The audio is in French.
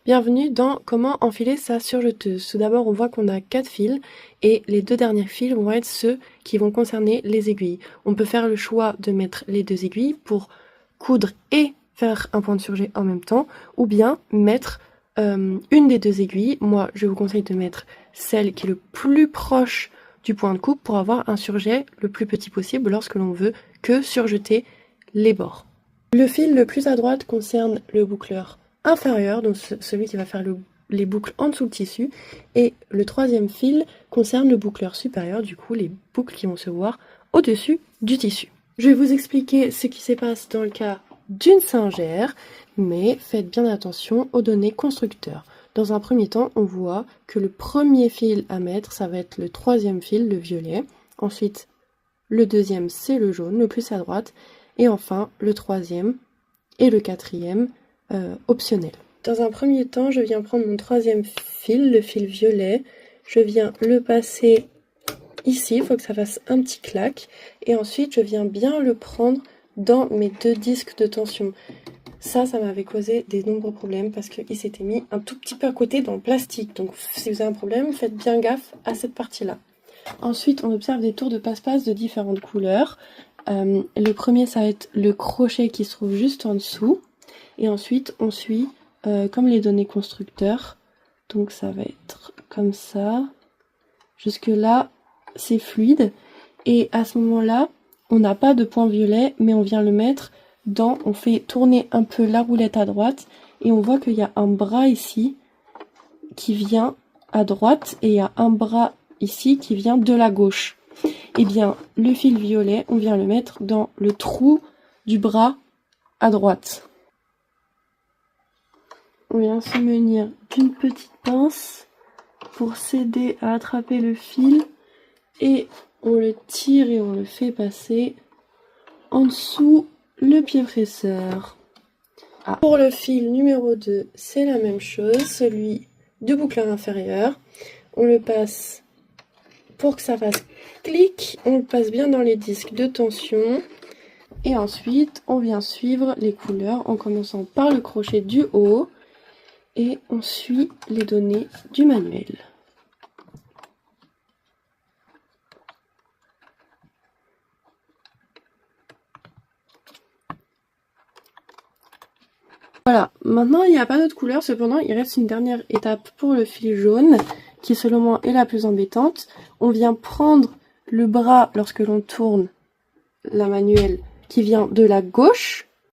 Bienvenue dans comment enfiler sa surjeteuse. Tout d'abord, on voit qu'on a 4 fils et les 2 derniers fils vont être ceux qui vont concerner les aiguilles. On peut faire le choix de mettre les 2 aiguilles pour coudre et faire un point de surjet en même temps, ou bien mettre une des 2 aiguilles. Moi, je vous conseille de mettre celle qui est le plus proche du point de coupe pour avoir un surjet le plus petit possible lorsque l'on veut que surjeter les bords. Le fil le plus à droite concerne le boucleur inférieur, donc celui qui va faire les boucles en dessous le tissu, et le troisième fil concerne le boucleur supérieur, du coup les boucles qui vont se voir au-dessus du tissu. Je vais vous expliquer ce qui se passe dans le cas d'une singère, mais faites bien attention aux données constructeurs. Dans un premier temps, on voit que le premier fil à mettre, ça va être le troisième fil, le violet. Ensuite, le deuxième, c'est le jaune, le plus à droite. Et enfin, le troisième et le quatrième, optionnel. Dans un premier temps, je viens prendre mon troisième fil, le fil violet. Je viens le passer ici, il faut que ça fasse un petit clac. Et ensuite, je viens bien le prendre dans mes 2 disques de tension. Ça m'avait causé des nombreux problèmes parce qu'il s'était mis un tout petit peu à côté dans le plastique. Donc si vous avez un problème, faites bien gaffe à cette partie-là. Ensuite, on observe des tours de passe-passe de différentes couleurs. Le premier, ça va être le crochet qui se trouve juste en dessous. Et ensuite, on suit comme les données constructeurs. Donc ça va être comme ça. Jusque là, c'est fluide. Et à ce moment-là, on n'a pas de point violet, mais on vient le mettre dans... On fait tourner un peu la roulette à droite. Et on voit qu'il y a un bras ici qui vient à droite. Et il y a un bras ici qui vient de la gauche. Et bien, le fil violet, on vient le mettre dans le trou du bras à droite. On vient se munir d'une petite pince pour s'aider à attraper le fil et on le tire et on le fait passer en dessous le pied presseur. Pour le fil numéro 2, c'est la même chose, celui du boucleur inférieur. On le passe pour que ça fasse clic, on le passe bien dans les disques de tension. Et ensuite, on vient suivre les couleurs en commençant par le crochet du haut. Et on suit les données du manuel. Voilà, maintenant il n'y a pas d'autre couleur, cependant il reste une dernière étape pour le fil jaune, qui selon moi est la plus embêtante. On vient prendre le bras lorsque l'on tourne la manuelle qui vient de la gauche,